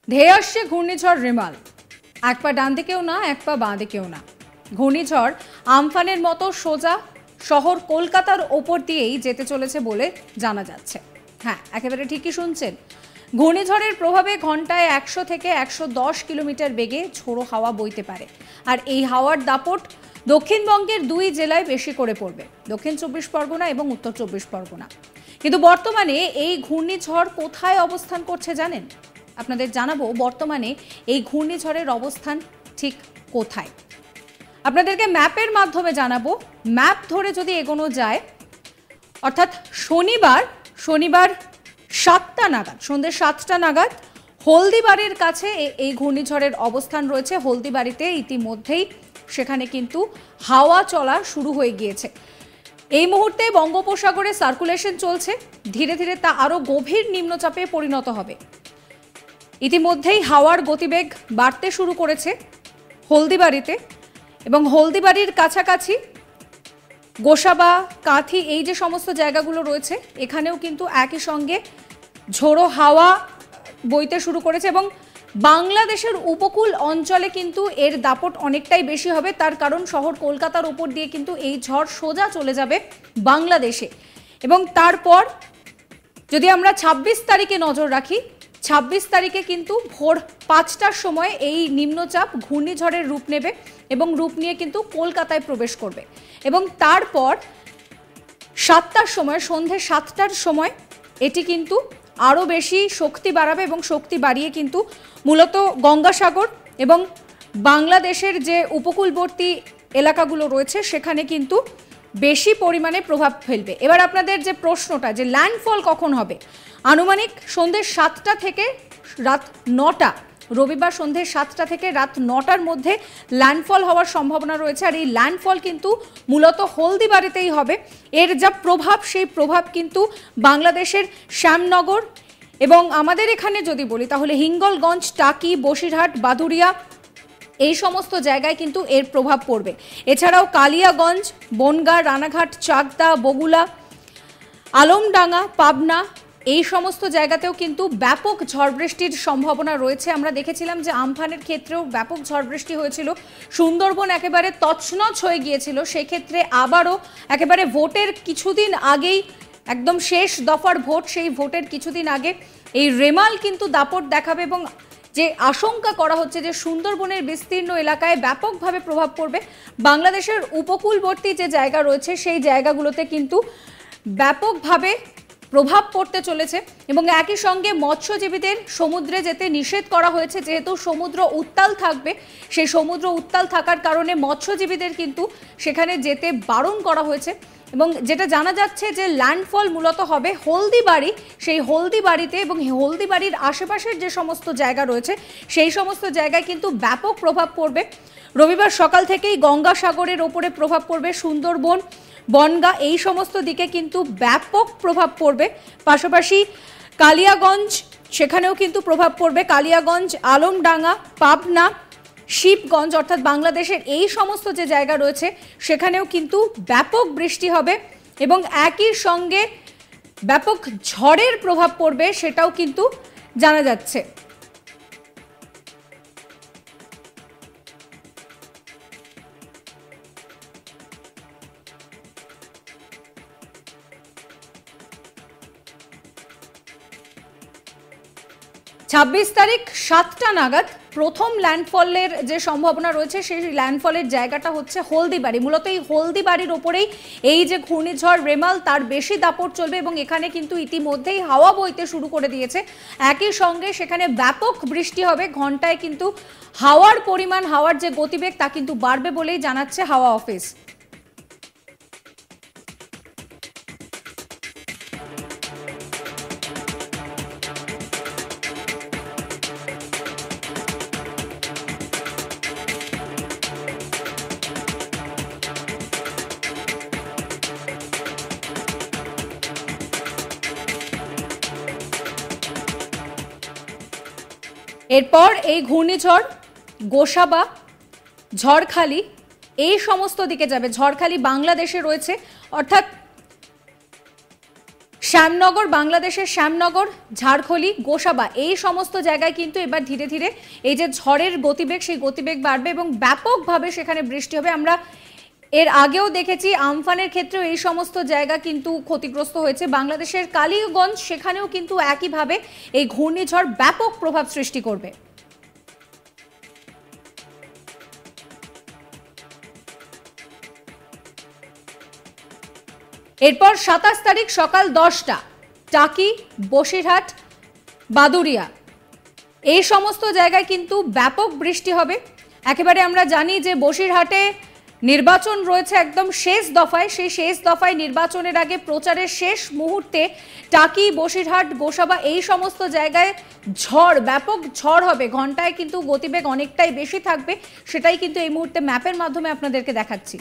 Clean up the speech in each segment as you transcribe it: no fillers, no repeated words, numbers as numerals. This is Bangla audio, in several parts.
ধেয়ে আসছে ঘূর্ণিঝড় রেমাল। এক পা ডান দিকেও না, এক পা বাঁ দিকেও না। ঘূর্ণিঝড় আমফানের মতো সোজা শহর কলকাতার ওপর দিয়েই যেতে চলেছে বলে জানা যাচ্ছে। হ্যাঁ, একেবারে ঠিকই শুনছেন। ঘূর্ণিঝড়ের প্রভাবে ঘন্টায় 100 থেকে 110 কিলোমিটার বেগে ঝোড়ো হাওয়া বইতে পারে। আর এই হাওয়ার দাপট দক্ষিণবঙ্গের দুই জেলায় বেশি করে পড়বে, দক্ষিণ 24 পরগনা এবং উত্তর 24 পরগনা। কিন্তু বর্তমানে এই ঘূর্ণিঝড় কোথায় অবস্থান করছে জানেন? আপনাদের জানাবো বর্তমানে এই ঘূর্ণিঝড়ের অবস্থান ঠিক কোথায়। আপনাদেরকে ম্যাপের মাধ্যমে জানাবো। ম্যাপ ধরে যদি এগোনো যায়, অর্থাৎ শনিবার 7টা নাগাদ, সন্ধ্যে 7টা নাগাদ হলদিবাড়ির কাছে এই ঘূর্ণিঝড়ের অবস্থান রয়েছে। হলদিবাড়িতে ইতিমধ্যেই সেখানে কিন্তু হাওয়া চলা শুরু হয়ে গিয়েছে। এই মুহূর্তে বঙ্গোপসাগরে সার্কুলেশন চলছে, ধীরে ধীরে তা আরও গভীর নিম্নচাপে পরিণত হবে। ইতিমধ্যেই হাওয়ার গতিবেগ বাড়তে শুরু করেছে হলদিবাড়িতে, এবং হলদিবাড়ির কাছাকাছি গোসাবা, কাঁথি, এই যে সমস্ত জায়গাগুলো রয়েছে, এখানেও কিন্তু একই সঙ্গে ঝোড়ো হাওয়া বইতে শুরু করেছে। এবং বাংলাদেশের উপকূল অঞ্চলে কিন্তু এর দাপট অনেকটাই বেশি হবে। তার কারণ শহর কলকাতার উপর দিয়ে কিন্তু এই ঝড় সোজা চলে যাবে বাংলাদেশে। এবং তারপর যদি আমরা 26 তারিখে নজর রাখি, 26 তারিখে কিন্তু ভোর 5টার সময় এই নিম্নচাপ ঘূর্ণিঝড়ের রূপ নেবে এবং রূপ নিয়ে কিন্তু কলকাতায় প্রবেশ করবে। এবং তারপর 7টার সময়, সন্ধ্যে 7টার সময় এটি কিন্তু আরও বেশি শক্তি বাড়াবে এবং শক্তি বাড়িয়ে কিন্তু মূলত গঙ্গাসাগর এবং বাংলাদেশের যে উপকূলবর্তী এলাকাগুলো রয়েছে সেখানে কিন্তু বেশি পরিমাণে প্রভাব ফেলবে। এবার আপনাদের যে প্রশ্নটা, যে ল্যান্ডফল কখন হবে, আনুমানিক সন্ধ্যে 7টা থেকে রাত 9টা, রবিবার সন্ধ্যে 7টা থেকে রাত 9টার মধ্যে ল্যান্ডফল হওয়ার সম্ভাবনা রয়েছে। আর এই ল্যান্ডফল কিন্তু মূলত হলদিবাড়িতেই হবে। এর যা প্রভাব, সেই প্রভাব কিন্তু বাংলাদেশের শ্যামনগর এবং আমাদের এখানে যদি বলি তাহলে হিঙ্গলগঞ্জ, টাকি, বসিরহাট, বাদুড়িয়া, এই সমস্ত জায়গায় কিন্তু এর প্রভাব পড়বে। এছাড়াও কালিয়াগঞ্জ, বনগাঁ, রানাঘাট, চাকদা, বগুলা, আলমডাঙ্গা, পাবনা, এই সমস্ত জায়গাতেও কিন্তু ব্যাপক ঝড় বৃষ্টির সম্ভাবনা রয়েছে। আমরা দেখেছিলাম যে আমফানের ক্ষেত্রেও ব্যাপক ঝড় বৃষ্টি হয়েছিল, সুন্দরবন একেবারে তছনছ হয়ে গিয়েছিল। সেক্ষেত্রে আবারও একেবারে ভোটের কিছুদিন আগেই, একদম শেষ দফার ভোট, সেই ভোটের কিছুদিন আগে এই রেমাল কিন্তু দাপট দেখাবে এবং যে আশঙ্কা করা হচ্ছে যে সুন্দরবনের বিস্তীর্ণ এলাকায় ব্যাপকভাবে প্রভাব পড়বে। বাংলাদেশের উপকূলবর্তী যে জায়গা রয়েছে সেই জায়গাগুলোতে কিন্তু ব্যাপকভাবে প্রভাব পড়তে চলেছে। এবং একই সঙ্গে মৎস্যজীবীদের সমুদ্রে যেতে নিষেধ করা হয়েছে, যেহেতু সমুদ্র উত্তাল থাকবে। সেই সমুদ্র উত্তাল থাকার কারণে মৎস্যজীবীদের কিন্তু সেখানে যেতে বারণ করা হয়েছে। এবং যেটা জানা যাচ্ছে যে ল্যান্ডফল মূলত হবে হলদিবাড়ি, সেই হলদিবাড়িতে এবং হলদিবাড়ির আশেপাশের যে সমস্ত জায়গা রয়েছে সেই সমস্ত জায়গায় কিন্তু ব্যাপক প্রভাব পড়বে। রবিবার সকাল থেকেই গঙ্গাসাগরের ওপরে প্রভাব পড়বে, সুন্দরবন, বনগাঁ, এই সমস্ত দিকে কিন্তু ব্যাপক প্রভাব পড়বে। পাশাপাশি কালিয়াগঞ্জ, সেখানেও কিন্তু প্রভাব পড়বে। কালিয়াগঞ্জ, আলমডাঙ্গা, পাবনা, শিবগঞ্জ, অর্থাৎ বাংলাদেশের এই সমস্ত যে জায়গা রয়েছে সেখানেও কিন্তু ব্যাপক বৃষ্টি হবে এবং একই সঙ্গে ব্যাপক ঝড়ের প্রভাব পড়বে, সেটাও কিন্তু জানা যাচ্ছে। ছাব্বিশ তারিখ 7টা নাগাদ প্রথম ল্যান্ডফলের যে সম্ভাবনা রয়েছে, সেই ল্যান্ডফলের জায়গাটা হচ্ছে হলদিবাড়ি। মূলত এই হলদিবাড়ির ওপরেই এই যে ঘূর্ণিঝড় রেমাল, তার বেশি দাপট চলবে এবং এখানে কিন্তু ইতিমধ্যেই হাওয়া বইতে শুরু করে দিয়েছে। একই সঙ্গে সেখানে ব্যাপক বৃষ্টি হবে। ঘন্টায় কিন্তু হাওয়ার পরিমাণ, হাওয়ার যে গতিবেগ, তা কিন্তু বাড়বে বলেই জানাচ্ছে হাওয়া অফিস। এরপর এই ঘূর্ণিঝড় গোসাবা, ঝড়খালি, এই সমস্ত দিকে যাবে। ঝড়খালি বাংলাদেশে রয়েছে, অর্থাৎ শ্যামনগর, বাংলাদেশের শ্যামনগর, ঝাড়খলি, গোসাবা এই সমস্ত জায়গায় কিন্তু এবার ধীরে ধীরে এই যে ঝড়ের গতিবেগ, সেই গতিবেগ বাড়বে এবং ব্যাপকভাবে সেখানে বৃষ্টি হবে। আমরা এর আগেও দেখেছি আমফানের ক্ষেত্রেও এই সমস্ত জায়গা কিন্তু ক্ষতিগ্রস্ত হয়েছে। বাংলাদেশের কালীগঞ্জ, সেখানেও কিন্তু একইভাবে এই ঘূর্ণিঝড় ব্যাপক প্রভাব সৃষ্টি করবে। এরপর 27 তারিখ সকাল 10টা টাকি, বসিরহাট, বাদুরিয়া এই সমস্ত জায়গায় কিন্তু ব্যাপক বৃষ্টি হবে। একেবারে আমরা জানি যে বসিরহাটে নির্বাচন রয়েছে একদম শেষ দফায়, সেই শেষ দফায় নির্বাচনের আগে প্রচারের শেষ মুহূর্তে টাকি, বসিরহাট, গোসাবা এই সমস্ত জায়গায় ঝড়, ব্যাপক ঝড় হবে। ঘন্টায় কিন্তু গতিবেগ অনেকটাই বেশি থাকবে, সেটাই কিন্তু এই মুহূর্তে ম্যাপের মাধ্যমে আপনাদেরকে দেখাচ্ছি।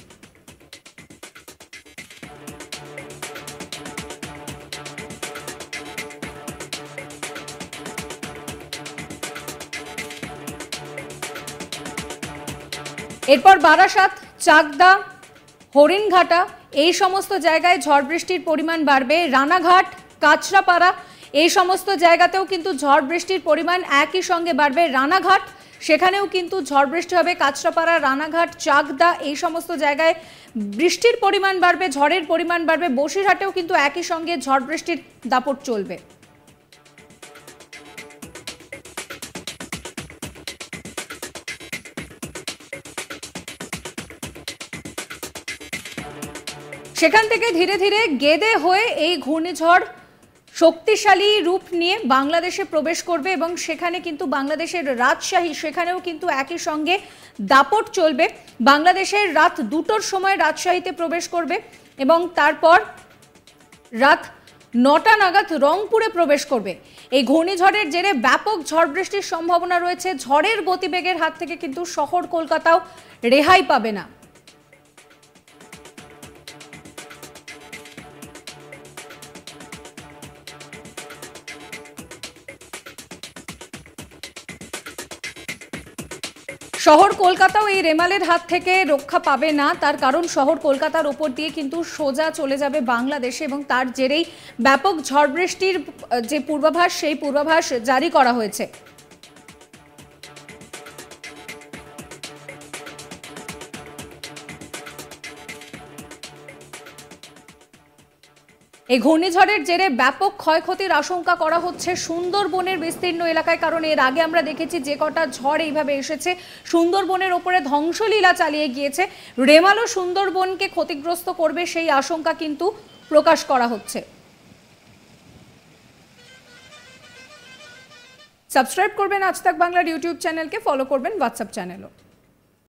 এরপর বারাসাত, চাকদা, হরিণঘাটা এই সমস্ত জায়গায় ঝড় বৃষ্টির পরিমাণ বাড়বে। রানাঘাট, কাঁচরাপাড়া এই সমস্ত জায়গাতেও কিন্তু ঝড় বৃষ্টির পরিমাণ একই সঙ্গে বাড়বে। রানাঘাট, সেখানেও কিন্তু ঝড় বৃষ্টি হবে। কাঁচরাপাড়া, রানাঘাট, চাকদা এই সমস্ত জায়গায় বৃষ্টির পরিমাণ বাড়বে, ঝড়ের পরিমাণ বাড়বে। বসিরহাটেও কিন্তু একই সঙ্গে ঝড় বৃষ্টির দাপট চলবে। সেখান থেকে ধীরে ধীরে গেদে হয়ে এই ঘূর্ণিঝড় শক্তিশালী রূপ নিয়ে বাংলাদেশে প্রবেশ করবে এবং সেখানে কিন্তু বাংলাদেশের রাজশাহী, সেখানেও কিন্তু একই সঙ্গে দাপট চলবে। বাংলাদেশের রাত 2টোর সময় রাজশাহীতে প্রবেশ করবে এবং তারপর রাত 9টা নাগাদ রংপুরে প্রবেশ করবে। এই ঘূর্ণিঝড়ের জেরে ব্যাপক ঝড় বৃষ্টির সম্ভাবনা রয়েছে। ঝড়ের গতিবেগের হাত থেকে কিন্তু শহর কলকাতাও রেহাই পাবে না। শহর কলকাতাও এই রেমালের হাত থেকে রক্ষা পাবে না, তার কারণ শহর কলকাতার ওপর দিয়ে কিন্তু সোজা চলে যাবে বাংলাদেশে এবং তার জেরেই ব্যাপক ঝড় বৃষ্টির যে পূর্বাভাস, সেই পূর্বাভাস জারি করা হয়েছে। এই ঘূর্ণিঝড়ের জেরে ব্যাপক ক্ষয়ক্ষতির আশঙ্কা করা হচ্ছে সুন্দরবনের বিস্তীর্ণ এলাকায়, কারণ এর আগে আমরা দেখেছি যে কটা ঝড় এইভাবে এসেছে সুন্দরবনের ওপরে ধ্বংসলীলা চালিয়ে গিয়েছে। রেমালও সুন্দরবনকে ক্ষতিগ্রস্ত করবে সেই আশঙ্কা কিন্তু প্রকাশ করা হচ্ছে। সাবস্ক্রাইব করবেন আজ তাক বাংলার ইউটিউব চ্যানেলকে, ফলো করবেন হোয়াটসঅ্যাপ চ্যানেলও।